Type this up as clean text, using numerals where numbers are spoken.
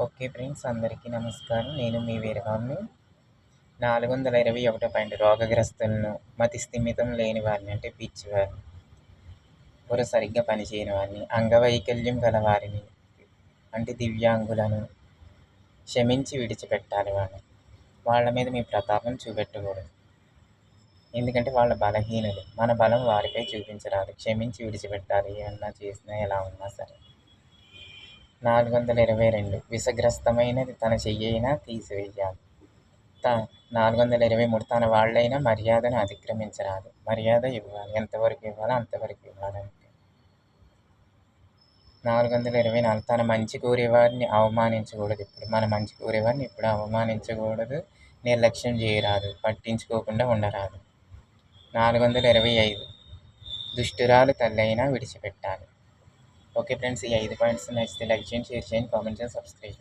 Okay friends, అందరికీ నమస్కారం. నేను మీ వీరబాబుని. 421 పాయింట్ రోగగ్రస్తులను, మతి స్థిమితం లేని వారిని అంటే పిచ్చివారిని, బుర్ర సరిగ్గా పనిచేయని వారిని, అంగవైకల్యం గల వారిని అంటే దివ్యాంగులను క్షమించి విడిచిపెట్టాలి. వాళ్ళ మీద మీ ప్రతాపం చూపెట్టకూడదు. ఎందుకంటే వాళ్ళ బలహీనులు. మన బలం వారిపై చూపించరాదు. క్షమించి విడిచిపెట్టాలి. ఏమన్నా చేసినా ఎలా ఉన్నా సరే. 422 విషగ్రస్తమైనది తన చెయ్యైనా తీసివేయాలి. 423 తన వాళ్ళైనా మర్యాదను అతిక్రమించరాదు. మర్యాద ఇవ్వాలి. ఎంతవరకు ఇవ్వాలో అంతవరకు ఇవ్వాలంటే. 424 తన మంచి కోరేవారిని అవమానించకూడదు. ఇప్పుడు మన మంచి కోరేవారిని ఇప్పుడు అవమానించకూడదు. నిర్లక్ష్యం చేయరాదు. పట్టించుకోకుండా ఉండరాదు. 425 దుష్టురాలు తల్లైనా విడిచిపెట్టాలి. ఓకే ఫ్రెండ్స్, ఈ 5 పాయింట్స్ నచ్చితే లైక్ చేయండి, షేర్ చేయండి, కామెంట్ చేయండి, సబ్స్క్రైబ్ చేయండి.